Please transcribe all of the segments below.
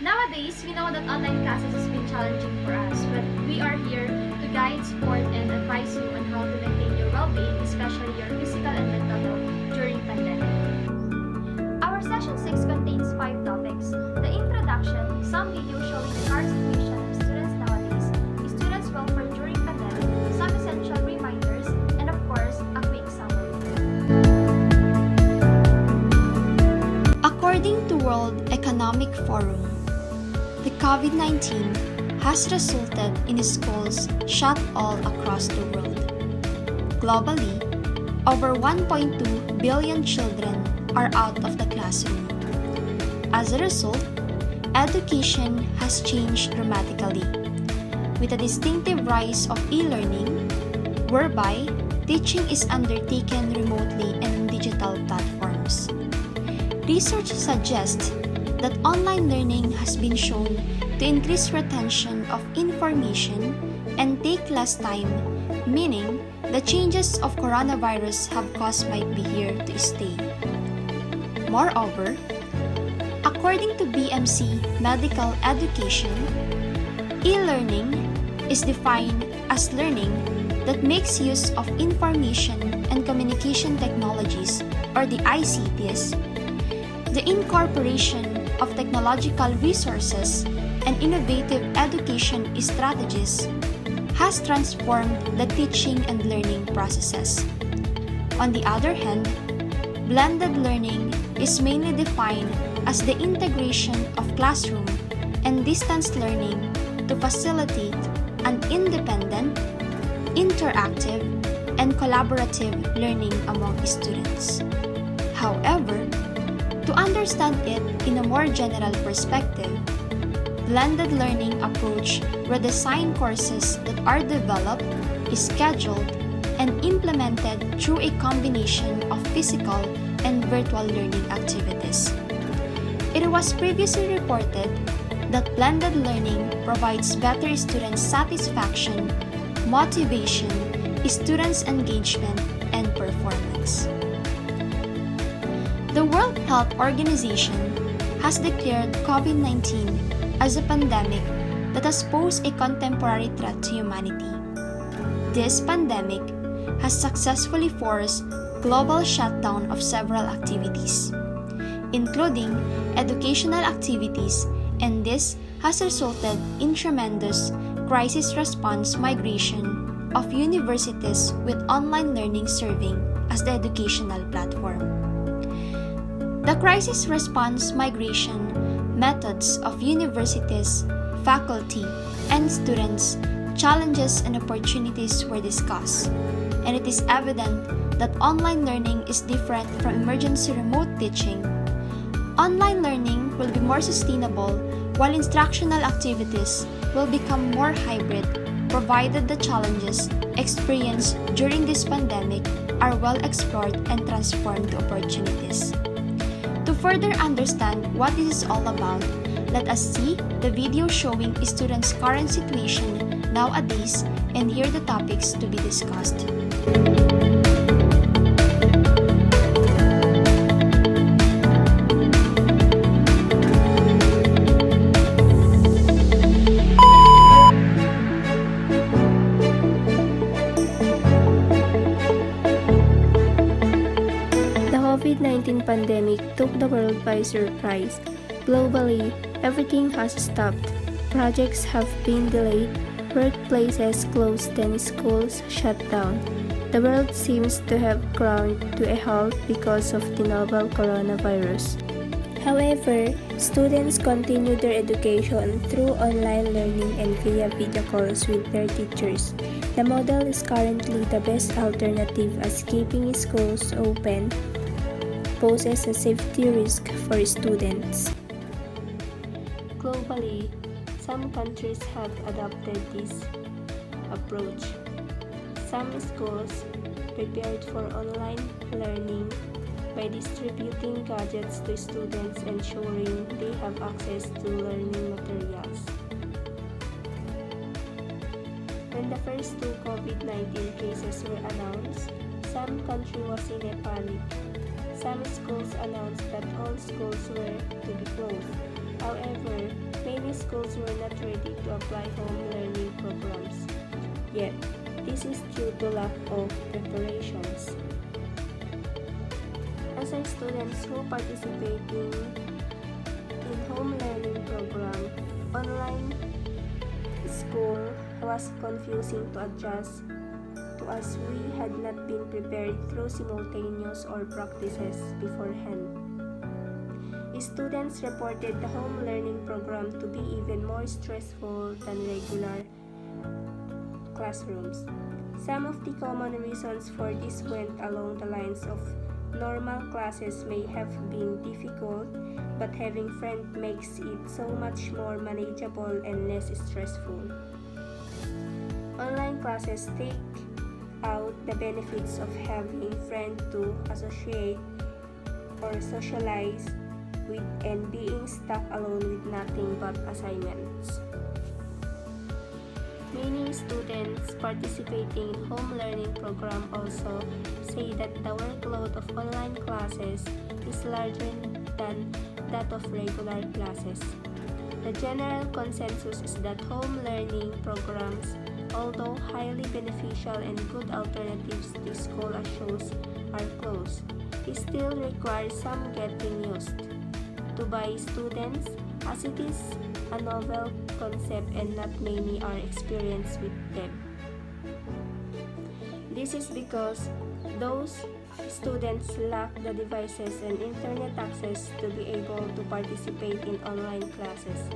Nowadays, we know that online classes has been challenging for us, but we are here to guide, support, and advise you on how to maintain your well-being, especially your physical and mental health during pandemic. Our session 6 contains 5 topics. The introduction, some videos showing the current situation of students nowadays, students' welfare during pandemic, some essential reminders, and of course, a quick summary. According to World Economic Forum, the COVID-19 has resulted in schools shut all across the world. Globally, over 1.2 billion children are out of the classroom. As a result, education has changed dramatically, with a distinctive rise of e-learning, whereby teaching is undertaken remotely and on digital platforms. Research suggests that online learning has been shown to increase retention of information and take less time, meaning the changes of coronavirus have caused might be here to stay. Moreover, according to BMC Medical Education, e-learning is defined as learning that makes use of information and communication technologies, or the ICTs, the incorporation of technological resources and innovative education strategies has transformed the teaching and learning processes. On the other hand, blended learning is mainly defined as the integration of classroom and distance learning to facilitate an independent, interactive, and collaborative learning among students. However, to understand it in a more general perspective, blended learning approach where design courses that are developed, scheduled, and implemented through a combination of physical and virtual learning activities. It was previously reported that blended learning provides better student satisfaction, motivation, students' engagement, and performance. The World Health Organization has declared COVID-19 as a pandemic that has posed a contemporary threat to humanity. This pandemic has successfully forced global shutdown of several activities, including educational activities, and this has resulted in tremendous crisis response migration of universities with online learning serving as the educational platform. The crisis response migration methods of universities, faculty, and students, challenges and opportunities were discussed, and it is evident that online learning is different from emergency remote teaching. Online learning will be more sustainable, while instructional activities will become more hybrid, provided the challenges experienced during this pandemic are well explored and transformed to opportunities. To further understand what this is all about, let us see the video showing students' current situation nowadays and hear the topics to be discussed. The COVID-19 pandemic took the world by surprise. Globally, everything has stopped. Projects have been delayed, workplaces closed, and schools shut down. The world seems to have ground to a halt because of the novel coronavirus. However, students continue their education through online learning and via video calls with their teachers. The model is currently the best alternative as keeping schools open poses a safety risk for students. Globally, some countries have adopted this approach. Some schools prepared for online learning by distributing gadgets to students, ensuring they have access to learning materials. When the first 2 COVID-19 cases were announced, some country was in a panic. Some schools announced that all schools were to be closed. However, many schools were not ready to apply home learning programs. Yet, this is due to lack of preparations. As our students who participate in home learning program, online school was confusing to adjust to as we had not been prepared through simultaneous or practices beforehand. Students reported the home learning program to be even more stressful than regular classrooms. Some of the common reasons for this went along the lines of normal classes may have been difficult, but having friends makes it so much more manageable and less stressful. Online classes take out the benefits of having friends to associate or socialize with and being stuck alone with nothing but assignments. Many students participating in home learning program also say that the workload of online classes is larger than that of regular classes. The general consensus is that home learning programs, although highly beneficial and good alternatives to school as shows are closed, it still requires some getting used to by students, as it is a novel concept and not many are experienced with them. This is because those students lack the devices and internet access to be able to participate in online classes,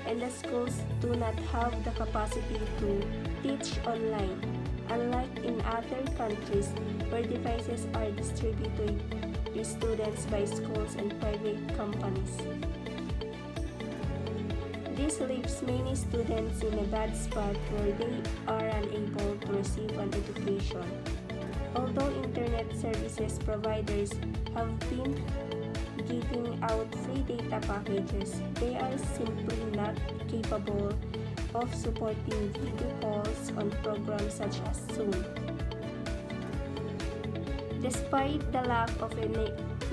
and the schools do not have the capacity to teach online, unlike in other countries where devices are distributed to students by schools and private companies. This leaves many students in a bad spot where they are unable to receive an education. Although internet services providers have been giving out free data packages, they are simply not capable of supporting video calls on programs such as Zoom. Despite the lack of a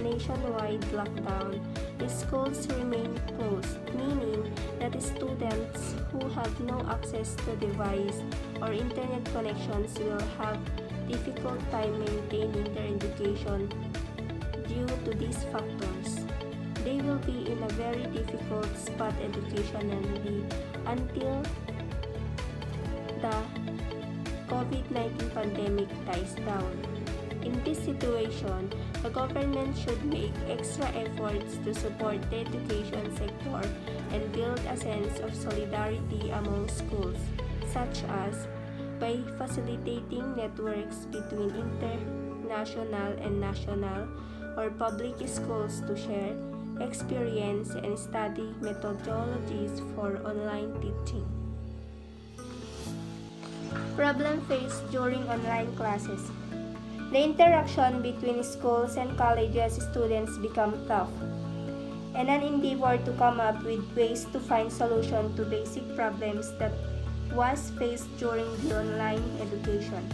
nationwide lockdown, the schools remain closed, meaning that students who have no access to device or internet connections will have difficult time maintaining their education due to these factors. They will be in a very difficult spot educationally until the COVID-19 pandemic dies down. In this situation, the government should make extra efforts to support the education sector and build a sense of solidarity among schools, such as by facilitating networks between international and national or public schools to share experience and study methodologies for online teaching. Problem faced during online classes. The interaction between schools and colleges students become tough, and an endeavor to come up with ways to find solutions to basic problems that was faced during the online education.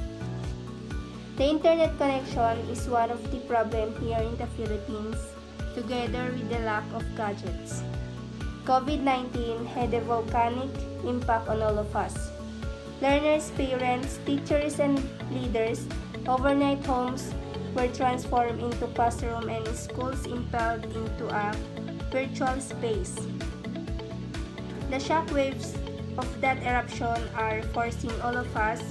The internet connection is one of the problems here in the Philippines, together with the lack of gadgets. COVID-19 had a volcanic impact on all of us. Learners, parents, teachers, and leaders. Overnight homes were transformed into classrooms and schools impelled into a virtual space. The shockwaves of that eruption are forcing all of us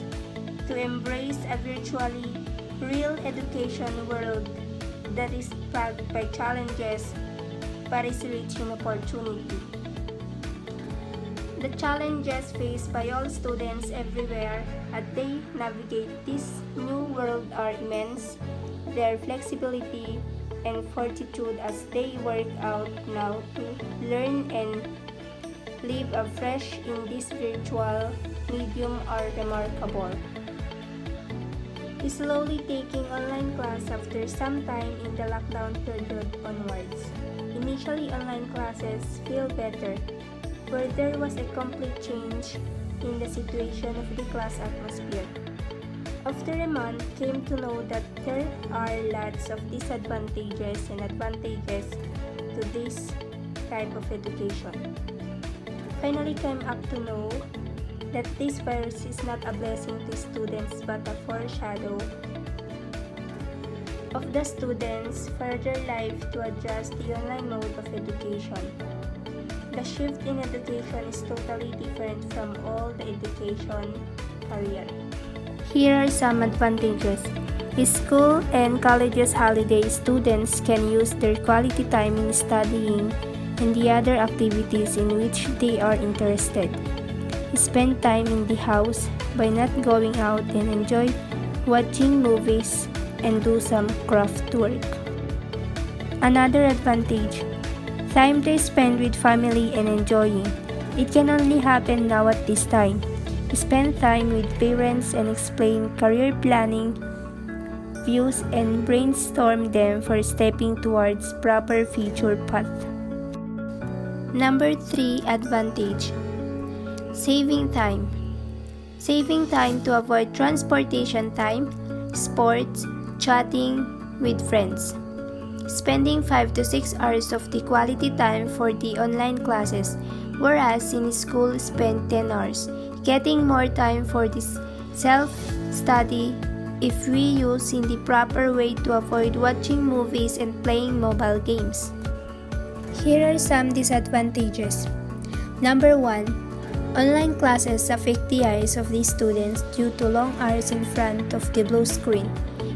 to embrace a virtually real education world that is plagued by challenges but is rich in opportunity. The challenges faced by all students everywhere as they navigate this new world are immense. Their flexibility and fortitude as they work out now to learn and live afresh in this virtual medium are remarkable. Slowly taking online class after some time in the lockdown period onwards. Initially, online classes feel better, where there was a complete change in the situation of the class atmosphere. After a month, came to know that there are lots of disadvantages and advantages to this type of education. finally came up to know that this virus is not a blessing to students but a foreshadow of the students' further life to adjust the online mode of education. The shift in education is totally different from all the education career. Here are some advantages. School and colleges holiday students can use their quality time in studying and the other activities in which they are interested. Spend time in the house by not going out and enjoy watching movies and do some craft work. Another advantage, time to spend with family and enjoying. It can only happen now at this time. Spend time with parents and explain career planning, views and brainstorm them for stepping towards proper future path. Number 3 advantage, saving time. Saving time to avoid transportation time, sports, chatting with friends. Spending 5 to 6 hours of the quality time for the online classes, whereas in school spend 10 hours. Getting more time for this self-study if we use in the proper way to avoid watching movies and playing mobile games. Here are some disadvantages. Number 1. Online classes affect the eyes of the students due to long hours in front of the blue screen.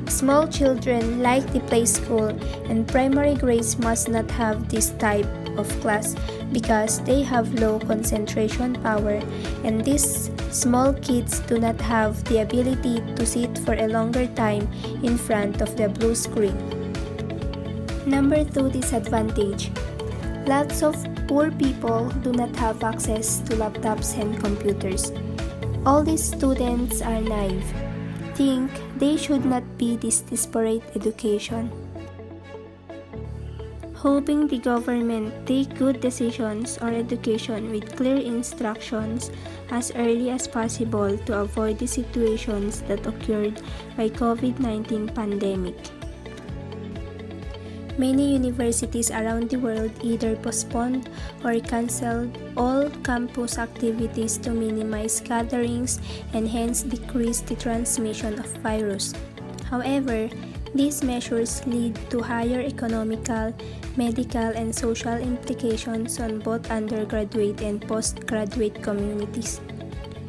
Small children like the play school and primary grades must not have this type of class because they have low concentration power, and these small kids do not have the ability to sit for a longer time in front of the blue screen. Number 2 disadvantage. Lots of poor people do not have access to laptops and computers. All these students are naive, think they should not be this disparate education. Hoping the government take good decisions on education with clear instructions as early as possible to avoid the situations that occurred by COVID-19 pandemic. Many universities around the world either postponed or canceled all campus activities to minimize gatherings and hence decrease the transmission of virus. However, these measures lead to higher economical, medical, and social implications on both undergraduate and postgraduate communities.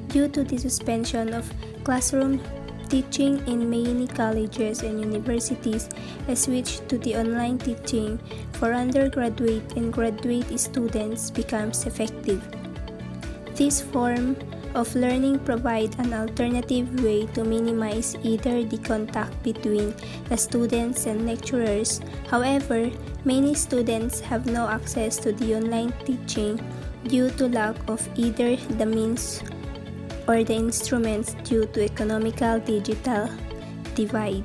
Due to the suspension of classroom teaching in many colleges and universities, a switch to the online teaching for undergraduate and graduate students becomes effective. This form of learning provides an alternative way to minimize either the contact between the students and lecturers. However, many students have no access to the online teaching due to lack of either the means or the instruments due to economical digital divide.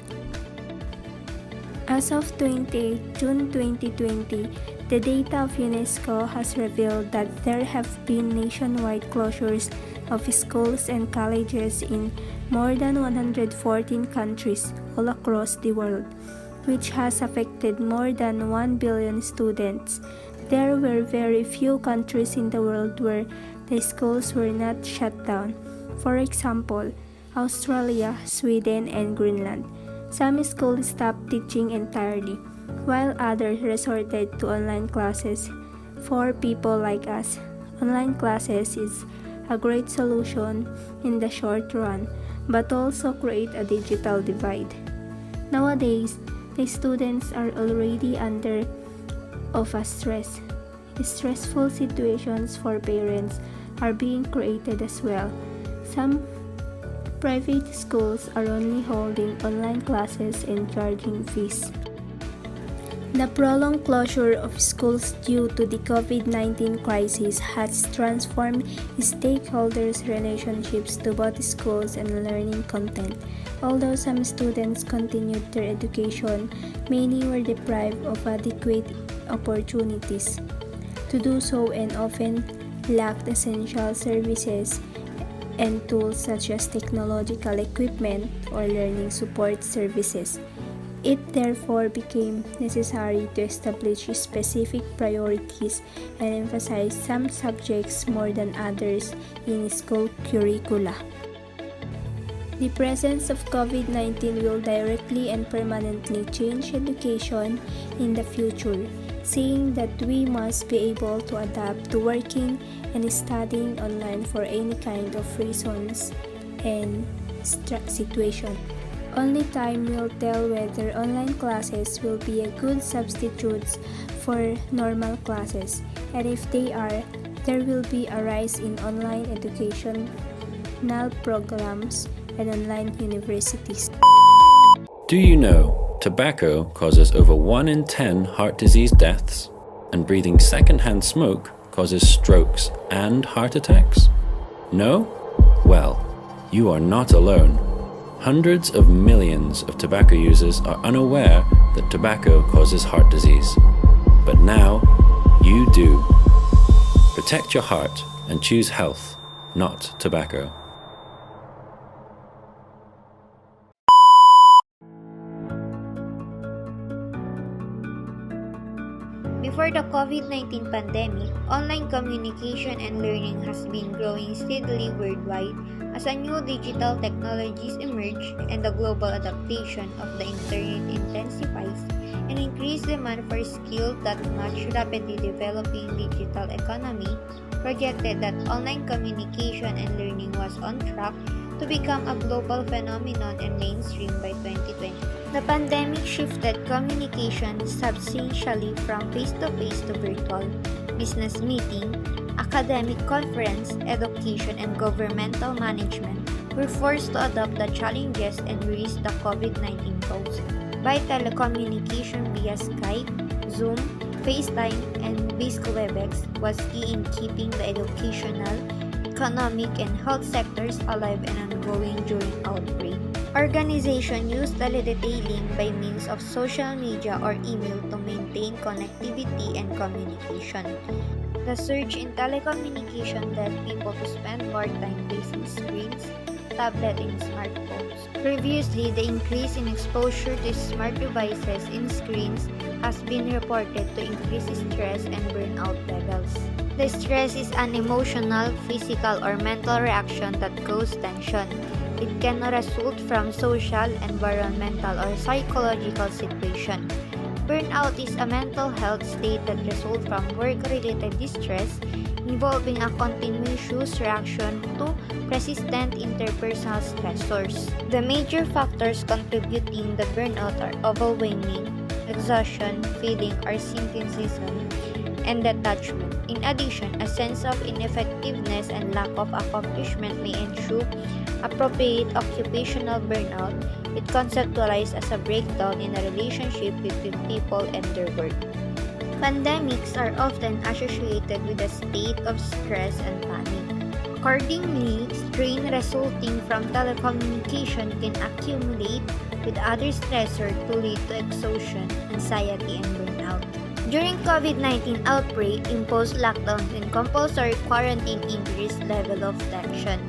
As of June 2020, the data of UNESCO has revealed that there have been nationwide closures of schools and colleges in more than 114 countries all across the world, which has affected more than 1 billion students. There were very few countries in the world where the schools were not shut down. For example, Australia, Sweden, and Greenland. Some schools stopped teaching entirely, while others resorted to online classes. For people like us, online classes is a great solution in the short run, but also create a digital divide. Nowadays, the students are already under of a stress. Stressful situations for parents are being created as well. Some private schools are only holding online classes and charging fees. The prolonged closure of schools due to the COVID-19 crisis has transformed stakeholders' relationships to both schools and learning content. Although some students continued their education, many were deprived of adequate opportunities to do so and often lacked essential services and tools such as technological equipment or learning support services. It therefore became necessary to establish specific priorities and emphasize some subjects more than others in school curricula. The presence of COVID-19 will directly and permanently change education in the future, saying that we must be able to adapt to working and studying online for any kind of reasons and situation. Only time will tell whether online classes will be a good substitute for normal classes, and if they are, there will be a rise in online educational programs and online universities. Do you know tobacco causes over 1 in 10 heart disease deaths, and breathing secondhand smoke causes strokes and heart attacks? No? Well, you are not alone. Hundreds of millions of tobacco users are unaware that tobacco causes heart disease. But now, you do. Protect your heart and choose health, not tobacco. Before the COVID-19 pandemic, online communication and learning has been growing steadily worldwide as a new digital technologies emerge and the global adaptation of the internet intensifies and increased demand for skills that match rapidly developing digital economy, projected that online communication and learning was on track to become a global phenomenon and mainstream by 2020. The pandemic shifted communication substantially from face-to-face to virtual, business meeting, academic conference, education, and governmental management were forced to adapt the challenges and risks the COVID-19 posed. By telecommunication via Skype, Zoom, FaceTime, and basically Webex was key in keeping the educational, economic, and health sectors alive and ongoing during outbreak. Organizations use teledetailing by means of social media or email to maintain connectivity and communication. The surge in telecommunication led people to spend more time facing screens, tablets, and smartphones. Previously, the increase in exposure to smart devices and screens has been reported to increase stress and burnout levels. The stress is an emotional, physical, or mental reaction that causes tension. It can result from social, environmental, or psychological situation. Burnout is a mental health state that results from work-related distress involving a continuous reaction to persistent interpersonal stressors. The major factors contributing the burnout are overwhelming, exhaustion, feeling or cynicism, and detachment. In addition, a sense of ineffectiveness and lack of accomplishment may ensue. Appropriate occupational burnout, it conceptualized as a breakdown in a relationship between people and their work. Pandemics are often associated with a state of stress and panic. Accordingly, strain resulting from telecommunication can accumulate with other stressors to lead to exhaustion, anxiety, and burnout. During COVID-19 outbreak, imposed lockdowns and compulsory quarantine increased level of tension.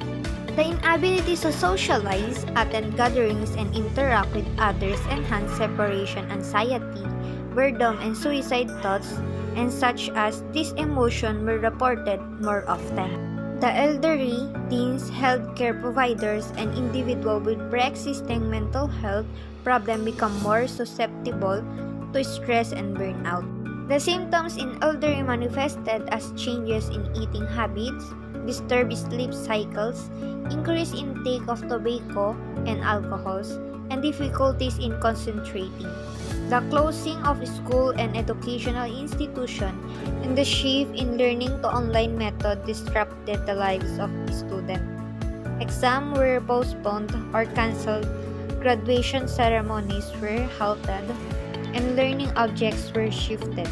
The inability to socialize, attend gatherings, and interact with others enhance separation anxiety, boredom, and suicide thoughts, and such as this emotion were reported more often. The elderly, teens, healthcare providers, and individuals with pre-existing mental health problems become more susceptible to stress and burnout. The symptoms in elderly manifested as changes in eating habits, disturbed sleep cycles, increased intake of tobacco and alcohols, and difficulties in concentrating. The closing of school and educational institutions and the shift in learning to online method disrupted the lives of students. Exams were postponed or cancelled, graduation ceremonies were halted, and learning objects were shifted.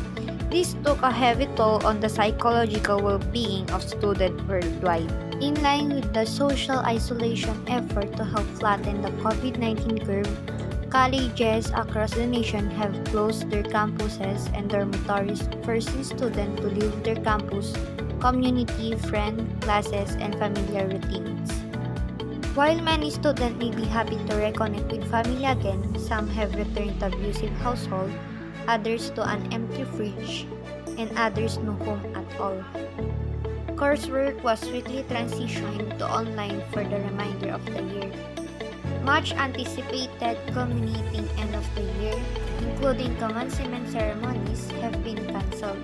This took a heavy toll on the psychological well-being of students worldwide. In line with the social isolation effort to help flatten the COVID-19 curve, colleges across the nation have closed their campuses and dormitories, forcing students to leave their campus, community, friend, classes, and familiar routines. While many students may be happy to reconnect with family again, some have returned to abusive household, others to an empty fridge, and others no home at all. Coursework was swiftly transitioned to online for the remainder of the year. Much anticipated culminating end of the year, including commencement ceremonies, have been cancelled.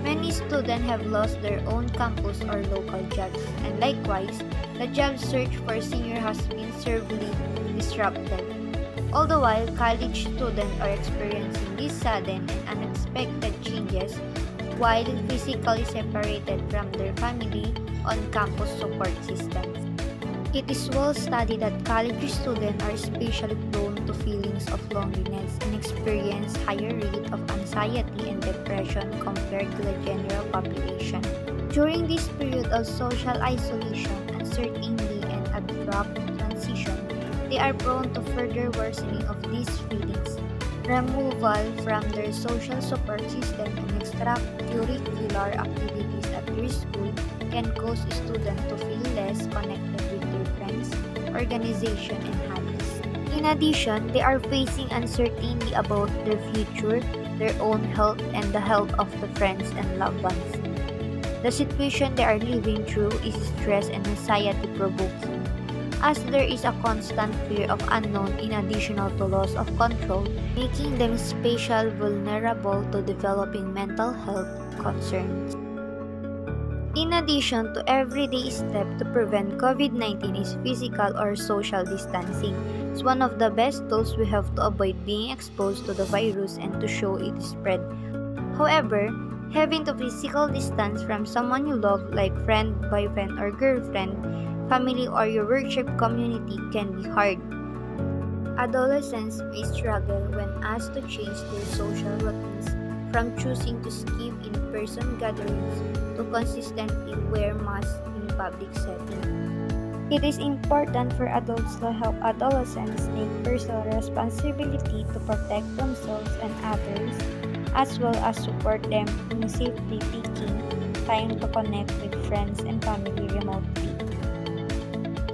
Many students have lost their own campus or local jobs, and likewise, the job search for senior has been severely disrupted. All the while, college students are experiencing these sudden and unexpected changes while physically separated from their family on campus support systems. It is well studied that college students are especially prone to feelings of loneliness and experience higher rate of anxiety and depression compared to the general population. During this period of social isolation, uncertainty, and abrupt transition, they are prone to further worsening of these feelings. Removal from their social support system and extracurricular activities at their school can cause students to feel less connected with their friends, organization, and hobbies. In addition, they are facing uncertainty about their future, their own health, and the health of the friends and loved ones. The situation they are living through is stress and anxiety-provoking, as there is a constant fear of unknown in addition to loss of control, making them especially vulnerable to developing mental health concerns. In addition to everyday step to prevent COVID-19 is physical or social distancing. It's one of the best tools we have to avoid being exposed to the virus and to show it spread. However, having to physical distance from someone you love like friend, boyfriend, or girlfriend, family, or your worship community can be hard. Adolescents may struggle when asked to change their social routines, from choosing to skip in-person gatherings to consistently wear masks in public settings. It is important for adults to help adolescents take personal responsibility to protect themselves and others, as well as support them in safely taking time to connect with friends and family remotely.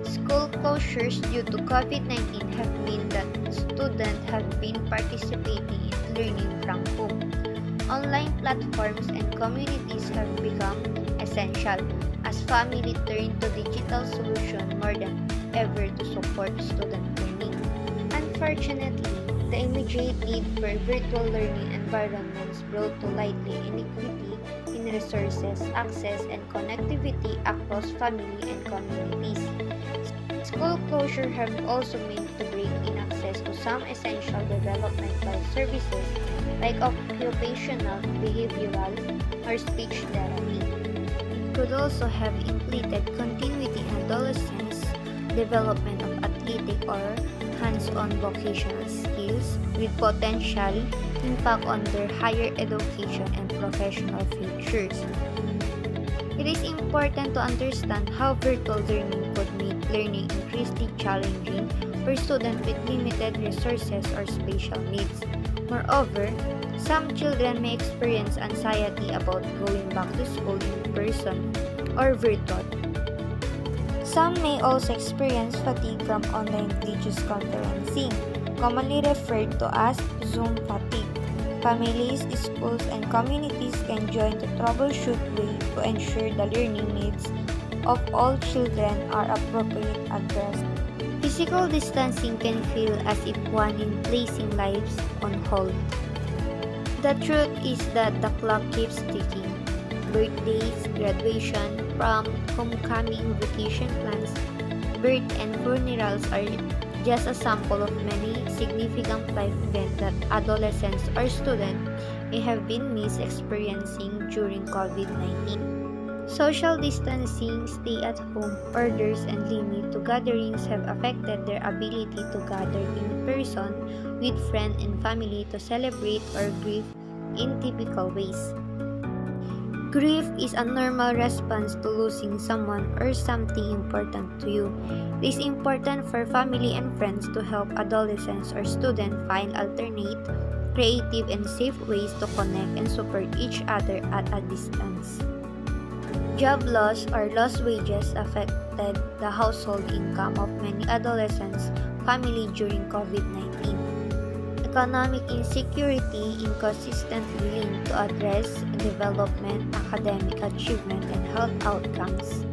School closures due to COVID-19 have meant that students have been participating in learning from home. Online platforms and communities have become essential as families turn to digital solutions more than ever to support student learning. Unfortunately, the immediate need for virtual learning environments brought to light the inequity in resources, access, and connectivity across family and communities. School closure have also meant to break in access to some essential developmental services like occupational, behavioral, or speech therapy. It could also have impeded continuity in adolescents' development of athletic or hands-on vocational skills with potential impact on their higher education and professional futures. It is important to understand how virtual learning could make learning increasingly challenging for students with limited resources or special needs. Moreover, some children may experience anxiety about going back to school in person or virtual. Some may also experience fatigue from online video conferencing, commonly referred to as Zoom fatigue. Families, schools, and communities can join to troubleshoot ways to ensure the learning needs of all children are appropriately addressed. Physical distancing can feel as if one is placing lives on hold. The truth is that the clock keeps ticking. Birthdays, graduation, prom, homecoming, vacation plans, birth, and funerals are just a sample of many significant life events that adolescents or students may have been experiencing during COVID-19. Social distancing, stay-at-home orders, and limit to gatherings have affected their ability to gather in person with friends and family to celebrate or grieve in typical ways. Grief is a normal response to losing someone or something important to you. It is important for family and friends to help adolescents or students find alternate, creative, and safe ways to connect and support each other at a distance. Job loss or lost wages affected the household income of many adolescents' family during COVID-19. Economic insecurity inconsistently linked to address development, academic achievement, and health outcomes.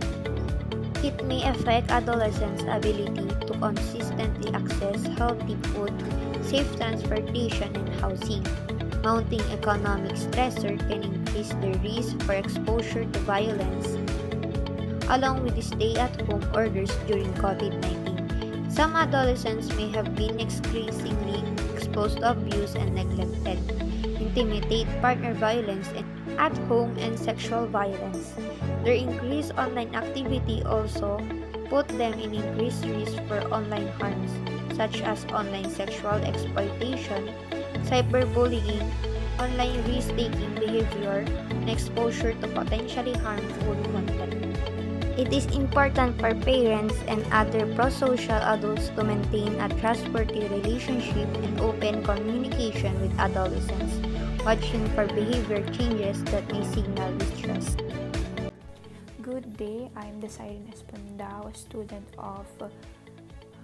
It may affect adolescents' ability to consistently access healthy food, safe transportation, and housing. Mounting economic stressor can increase the risk for exposure to violence, along with the stay-at-home orders during COVID-19. Some adolescents may have been increasingly exposed to abuse and neglected, intimidate, partner violence, and at-home and sexual violence. Their increased online activity also put them in increased risk for online harms, such as online sexual exploitation, cyberbullying, online risk-taking behavior, and exposure to potentially harmful content. It is important for parents and other prosocial adults to maintain a trustworthy relationship and open communication with adolescents, watching for behavior changes that may signal distrust. Good day, I'm Desiree Espandao, a student of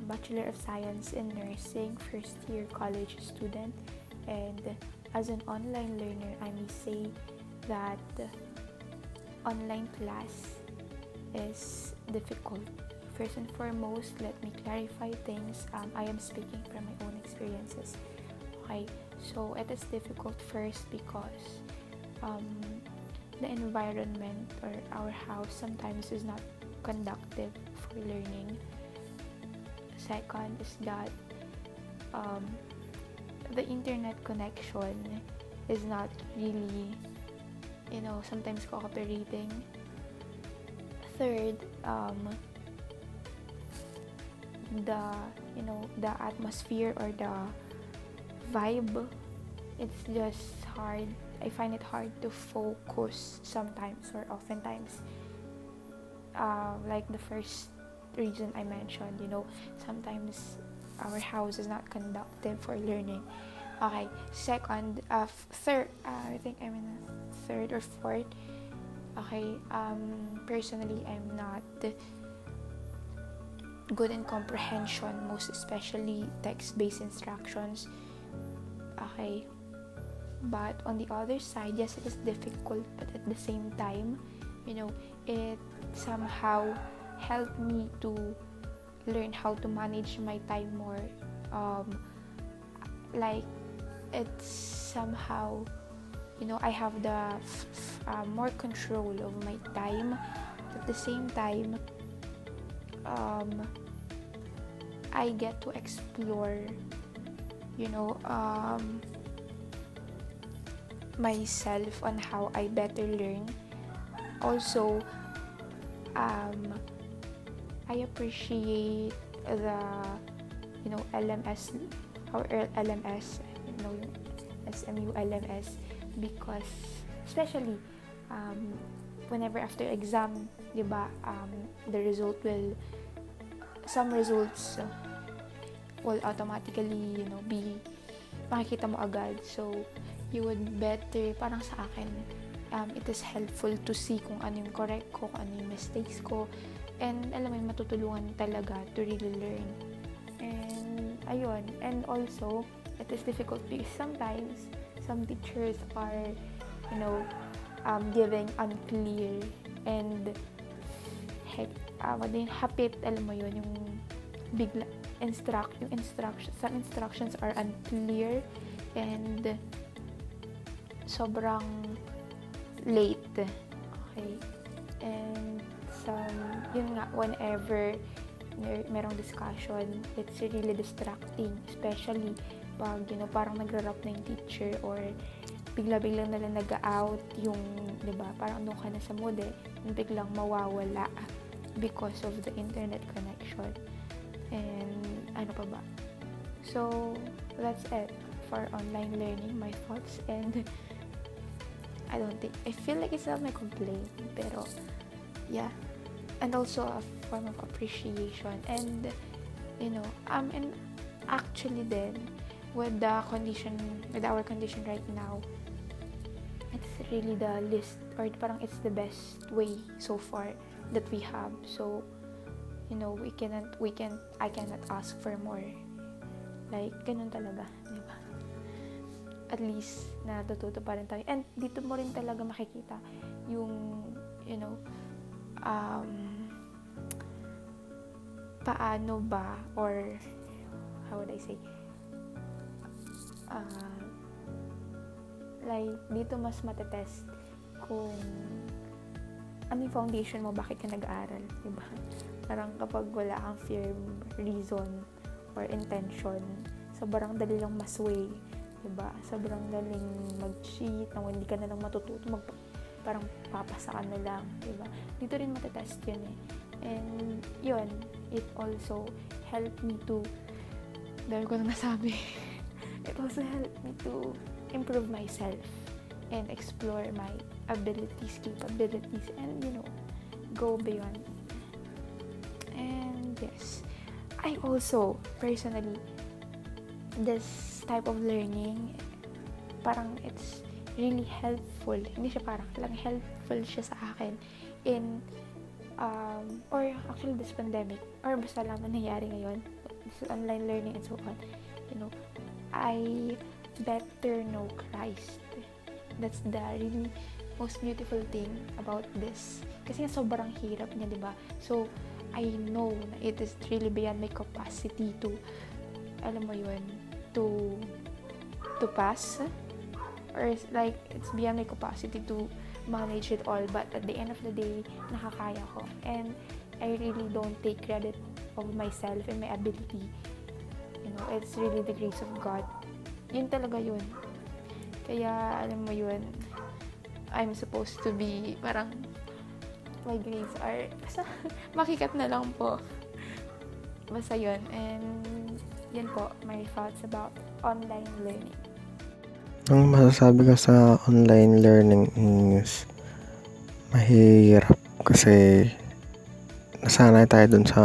Bachelor of Science in Nursing, first year college student, and as an online learner, I may say that online class is difficult. First and foremost, let me clarify things. I am speaking from my own experiences. Okay, so it is difficult first because the environment or our house sometimes is not conducive for learning. Second is that the internet connection is not really, sometimes cooperating. Third, the atmosphere or the vibe, it's just hard. I find it hard to focus sometimes or oftentimes. Like the first reason I mentioned, sometimes our house is not conducive for learning. Okay, second, third, I think I'm in a third or fourth. Okay, personally, I'm not good in comprehension, most especially text-based instructions. Okay, but on the other side, yes, it is difficult, but at the same time, it somehow helped me to learn how to manage my time more. Like, it's somehow, I have the more control of my time. At the same time, I get to explore, myself on how I better learn. Also, I appreciate the, LMS or LMS, SMU LMS, because especially whenever after exam, diba, the result will, some results will automatically, be makikita mo agad. So, you would better, parang sa akin, it is helpful to see kung ano yung correct ko, kung ano yung mistakes ko, and alam mo yung matutulungan talaga to really learn. And ayun, and also it is difficult because sometimes some teachers are giving unclear and hapit, alam mo yun, yung bigla some instructions are unclear and sobrang late. Okay, and yun nga, whenever merong discussion, it's really distracting, especially pag parang nagra-rap na yung teacher or bigla-biglang nalang nag-out yung, diba, parang doon ka na sa mood yung biglang mawawala because of the internet connection. And ano pa ba? So, that's it for online learning, my thoughts, and I feel like it's not my complaint, pero yeah, and also a form of appreciation, and and actually then with our condition right now, it's really the list, or parang it's the best way so far that we have. So, you know, I cannot ask for more. Like, ganun talaga, di ba? At least, natututo pa rin tayo. And dito mo rin talaga makikita yung, you know, paano ba, or how would I say, like, dito mas matetest kung ano yung foundation mo, bakit ka nag-aaral, diba? Parang kapag wala kang firm reason or intention, sobrang dali lang masway, diba? Sobrang daling mag-cheat, nang hindi ka na lang matututo, parang papasa ka na lang, diba? Dito rin matetest yun eh. And yun, it also helped me to, dahil ko na nasabi, it also helped me to improve myself and explore my abilities, capabilities, and, you know, go beyond. And yes, I also, personally, this type of learning, parang it's really helpful. Hindi siya parang, lang helpful siya sa akin in, or actually this pandemic, or basta lang nangyayari ngayon, this online learning and so on, you know, I better know Christ. That's the really most beautiful thing about this. Kasi nga sobrang hirap niya, di ba? So, I know na it is really beyond my capacity to, alam mo yun, to pass. Or like, it's beyond my capacity to manage it all. But at the end of the day, nakakaya ko. And I really don't take credit of myself and my ability. You know, it's really the grace of God. Yun talaga yun. Kaya, alam mo yun, I'm supposed to be, parang, my grades are, basta, makikat na lang po. Basta yun. And, yun po, my thoughts about online learning. Ang masasabi ko sa online learning is mahirap kasi nasanay tayo dun sa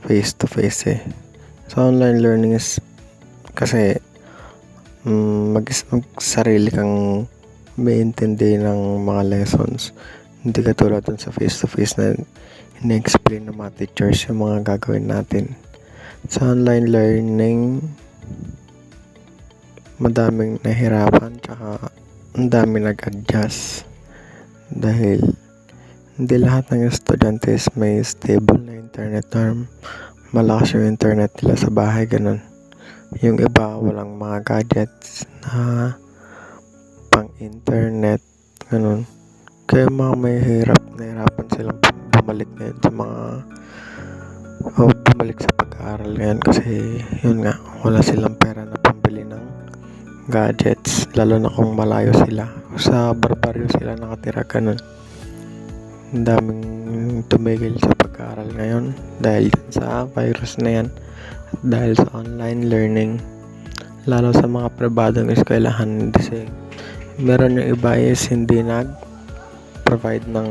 face-to-face eh. Sa online learning is kasi mag-sarili kang may-intindi ng mga lessons. Hindi katulad dun sa face-to-face na ina-explain ng mga teachers yung mga gagawin natin. Sa online learning, madaming nahirapan tsaka ang dami nag-adjust dahil hindi lahat ng estudyante may stable na internet or malakas yung internet nila sa bahay, ganun. Yung iba walang mga gadgets na pang internet, ganun. Kaya mga nahirapan silang bumalik ngayon sa bumalik sa pag-aaral ngayon kasi yun nga, wala silang pera na pambili ng gadgets, lalo na kung malayo sila. Sa barbaryo sila nakatira, ganun. Ang daming tumigil sa pag-aaral ngayon dahil sa virus na yan at dahil sa online learning, lalo sa mga pribadong eskwelahan. Kasi meron yung iba is hindi nag-provide ng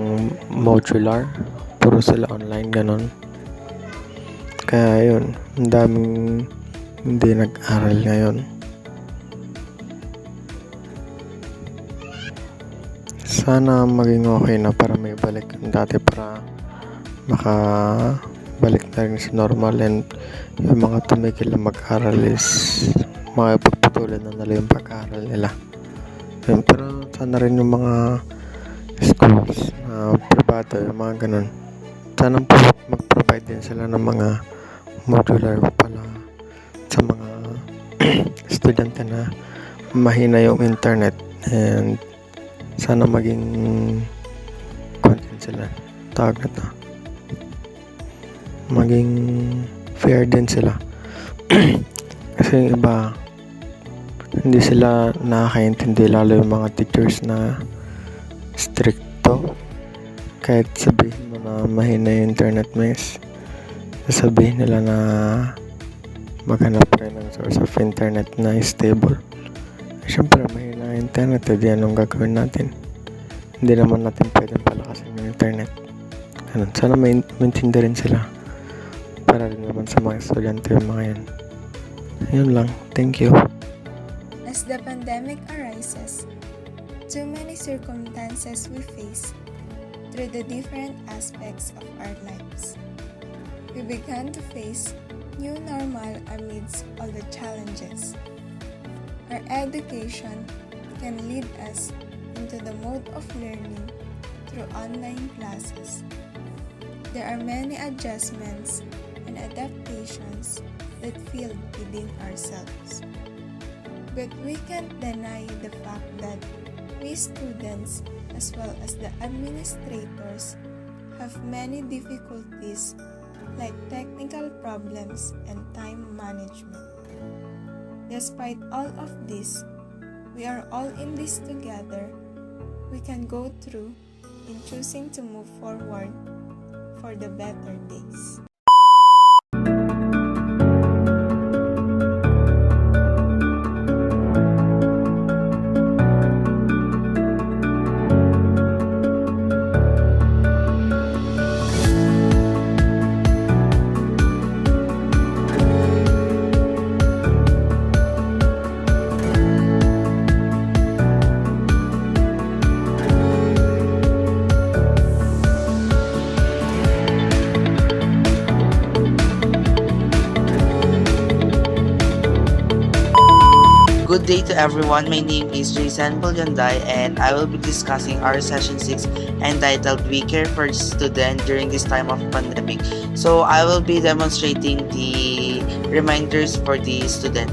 modular, puro sila online, ganun. Kaya yun, ang daming hindi nag-aral ngayon. Sana maging okay na para may balik yung dati, para makabalik na rin sa normal, and yung mga tumigil na mag-aral is makipagpatuloy na nila yung pag-aral nila. Yun, pero sana rin yung mga schools na privado, yung mga ganun, sana po mag-provide din sila ng mga modular pala sa mga estudyante na mahina yung internet, and sana maging content sila, tawag na to, maging fair din sila. Kasi yung iba hindi sila nakakaintindi, lalo yung mga teachers na stricto. Kahit sabihin mo na mahina yung internet, sasabihin nila na maghanap kayo ng source of internet na stable. Siyempre, mahina yung internet, hindi anong gagawin natin. Hindi naman natin pwedeng palakasin yung internet. Ganun. Sana maintindihan rin sila para rin naman sa mga estudyante yung mga yan. Yun lang. Thank you. As the pandemic arises, too many circumstances we face through the different aspects of our lives. We began to face new normal amidst all the challenges. Our education can lead us into the mode of learning through online classes. There are many adjustments and adaptations that feel within ourselves. But we can't deny the fact that we students as well as the administrators have many difficulties like technical problems and time management. Despite all of this, we are all in this together. We can go through in choosing to move forward for the better days. Good day to everyone. My name is Jason Bulyanday and I will be discussing our session 6 entitled We Care for Student during this time of pandemic. So I will be demonstrating the reminders for the student.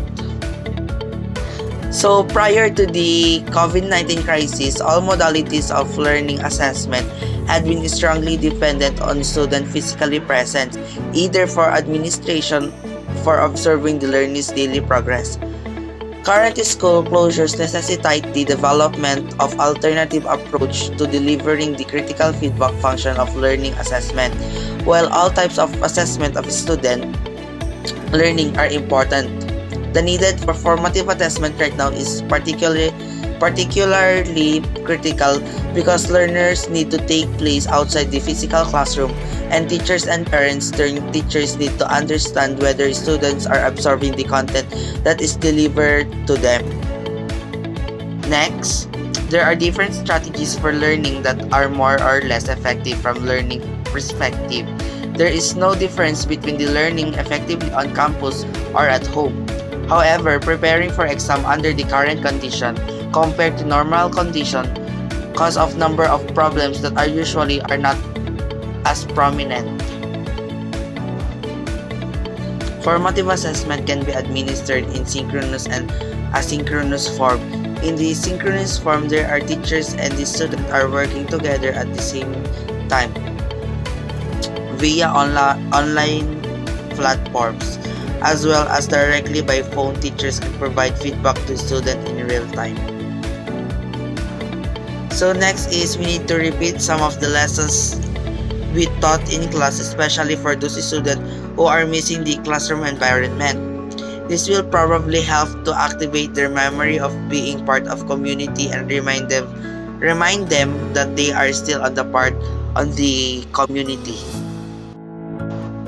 So prior to the COVID-19 crisis, all modalities of learning assessment had been strongly dependent on student physically present, either for administration for observing the learner's daily progress. Current school closures necessitate the development of alternative approach to delivering the critical feedback function of learning assessment. While all types of assessment of student learning are important, the needed for formative assessment right now is particularly critical because learners need to take place outside the physical classroom, and teachers and parents turn teachers need to understand whether students are absorbing the content that is delivered to them. Next, there are different strategies for learning that are more or less effective from learning perspective. There is no difference between the learning effectively on campus or at home. However, preparing for exam under the current condition compared to normal condition cause of number of problems that are usually are not as prominent. Formative assessment can be administered in synchronous and asynchronous form. In the synchronous form, there are teachers and the student are working together at the same time via online platforms, as well as directly by phone. Teachers can provide feedback to students in real time. So next is we need to repeat some of the lessons we taught in class, especially for those students who are missing the classroom environment. This will probably help to activate their memory of being part of community and remind them that they are still on the part on the community.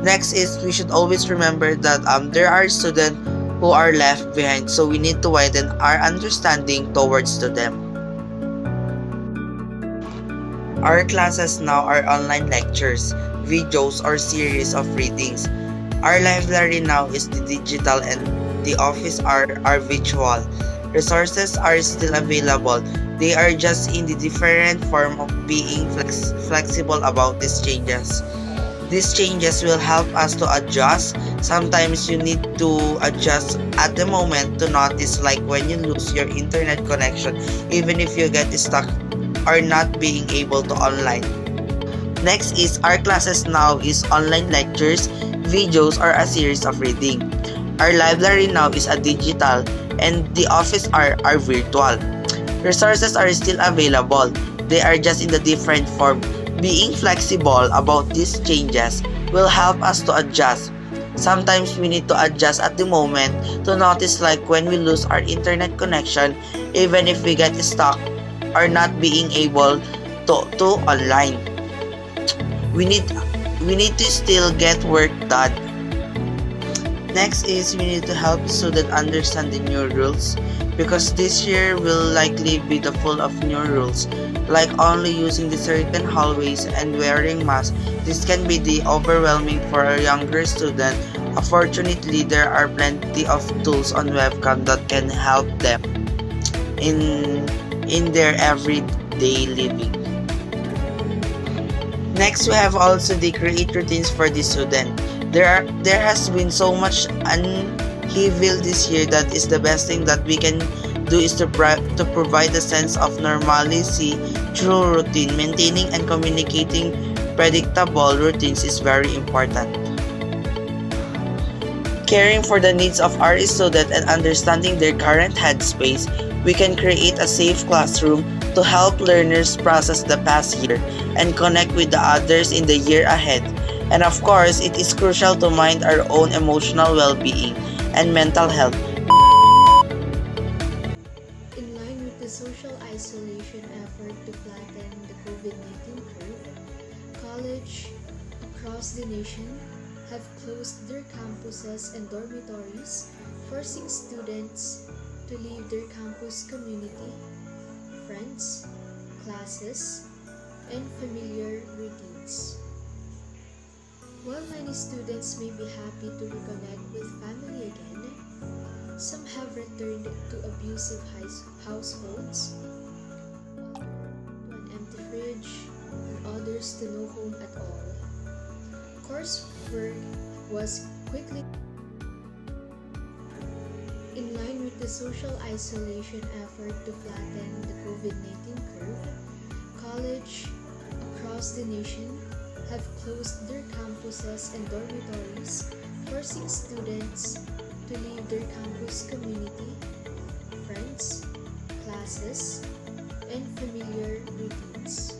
Next is we should always remember that there are students who are left behind, so we need to widen our understanding towards to them. Our classes now are online lectures, videos, or series of readings. Our library now is the digital and the office are virtual. Resources are still available. They are just in the different form of being flexible about these changes. These changes will help us to adjust. Sometimes you need to adjust at the moment to notice, like when you lose your internet connection, even if you get stuck or not being able to online. Next is our classes now is online lectures, videos, or a series of reading. Our library now is a digital and the office are virtual. Resources are still available. They are just in the different form. Being flexible about these changes will help us to adjust. Sometimes we need to adjust at the moment to notice, like when we lose our internet connection, even if we get stuck or not being able to online. We need to still get work done. Next is we need to help student understand the new rules because this year will likely be the full of new rules like only using the certain hallways and wearing masks. This can be the overwhelming for a younger student. Unfortunately, there are plenty of tools on webcam that can help them in their everyday living. Next, we have also the create routines for the student. There has been so much upheaval this year that is the best thing that we can do is to provide a sense of normalcy through routine. Maintaining and communicating predictable routines is very important. Caring for the needs of our student and understanding their current headspace, we can create a safe classroom to help learners process the past year and connect with the others in the year ahead. And of course, it is crucial to mind our own emotional well-being and mental health. In line with the social isolation effort to flatten the COVID-19 curve, colleges across the nation have closed their campuses and dormitories, forcing students to leave their campus community, friends, classes, and familiar routines. While many students may be happy to reconnect with family again, some have returned to abusive households, to an empty fridge, and others to no home at all. Coursework was quickly in line with the social isolation effort to flatten the COVID-19 curve. Colleges across the nation have closed their campuses and dormitories, forcing students to leave their campus community, friends, classes, and familiar routines.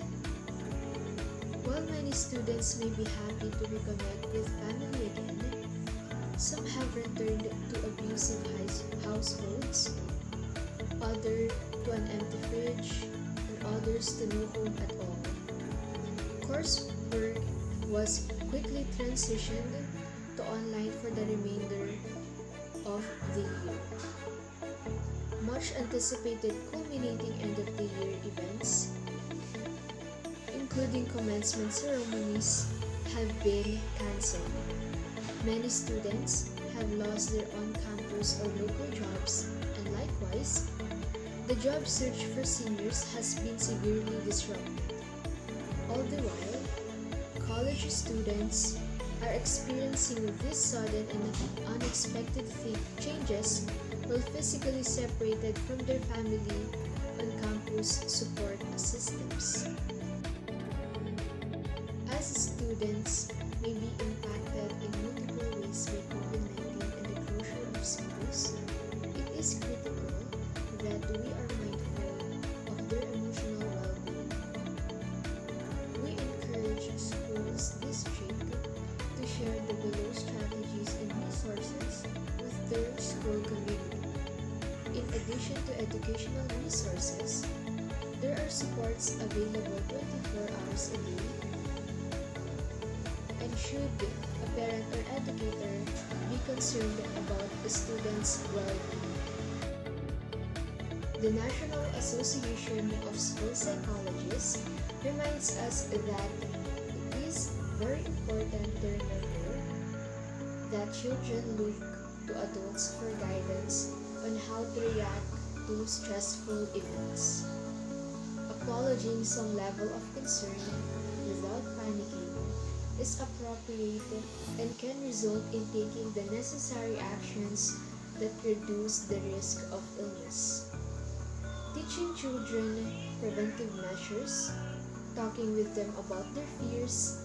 While many students may be happy to reconnect with family again, some have returned to abusive households, others to an empty fridge, and others to no home at all. Coursework was quickly transitioned to online for the remainder of the year. Much anticipated culminating end-of-the-year events, including commencement ceremonies, have been cancelled. Many students have lost their on-campus or local jobs, and likewise, the job search for seniors has been severely disrupted. All the while, college students are experiencing these sudden and unexpected changes while physically separated from their family on-campus support systems. As students may be impacted in multiple ways by COVID-19 and the closure of schools, it is critical that we are mindful of their emotional well-being. We encourage schools district to share the below strategies and resources with their school community. In addition to educational resources, there are supports available 24 hours a day. And should a parent or educator be concerned about the student's well-being? The National Association of School Psychologists reminds us that it is very important to remember that children look to adults for guidance on how to react to stressful events. Acknowledging some level of concern without panicking is appropriate and can result in taking the necessary actions that reduce the risk of illness. Teaching children preventive measures, talking with them about their fears,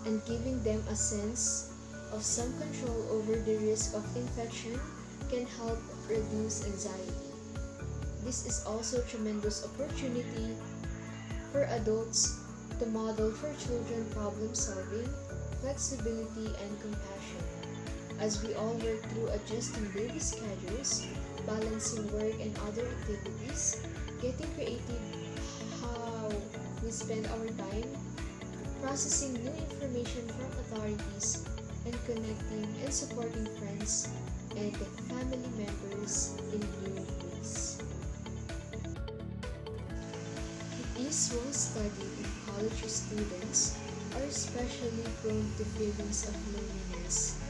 and giving them a sense of some control over the risk of infection can help reduce anxiety. This is also a tremendous opportunity for adults to model for children problem solving, flexibility, and compassion. As we all work through adjusting daily schedules, balancing work and other activities, getting creative how we spend our time, processing new information from authorities, and connecting and supporting friends and family members in new ways. It is well studied in college students are especially prone to feelings of loneliness,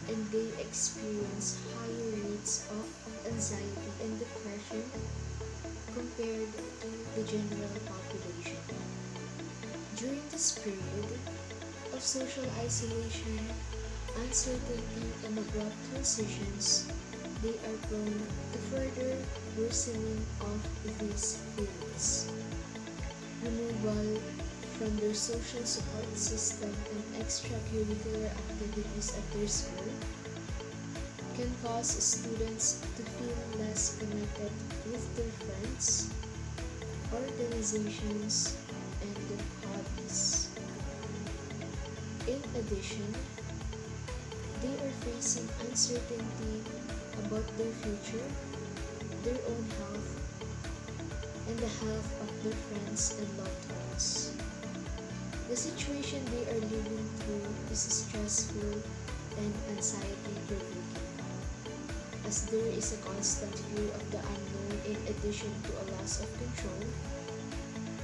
and they experience higher rates of anxiety and depression compared to the general population. During this period of social isolation, uncertainty, and abrupt transitions, they are prone to further worsening of these feelings. Removal from their social support system and extracurricular activities at their school can cause students to feel less connected with their friends, organizations, and hobbies. In addition, they are facing uncertainty about their future, their own health, and the health of their friends and loved ones. The situation they are living through is stressful and anxiety-provoking, as there is a constant fear of the unknown in addition to a loss of control,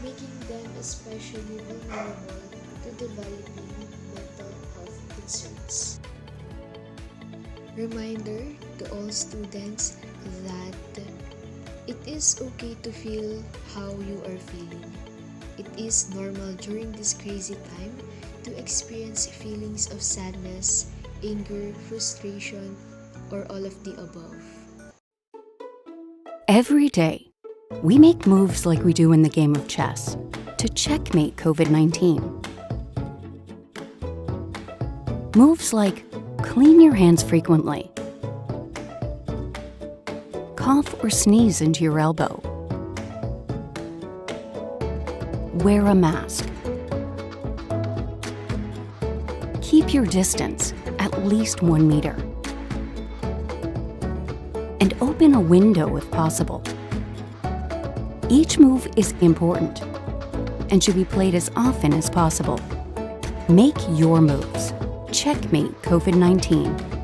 making them especially vulnerable to developing mental health concerns. Reminder to all students that it is okay to feel how you are feeling. It is normal during this crazy time to experience feelings of sadness, anger, frustration, or all of the above. Every day, we make moves like we do in the game of chess to checkmate COVID-19. Moves like clean your hands frequently, cough or sneeze into your elbow, wear a mask, keep your distance at least 1 meter, and open a window if possible. Each move is important and should be played as often as possible. Make your moves. Checkmate COVID-19.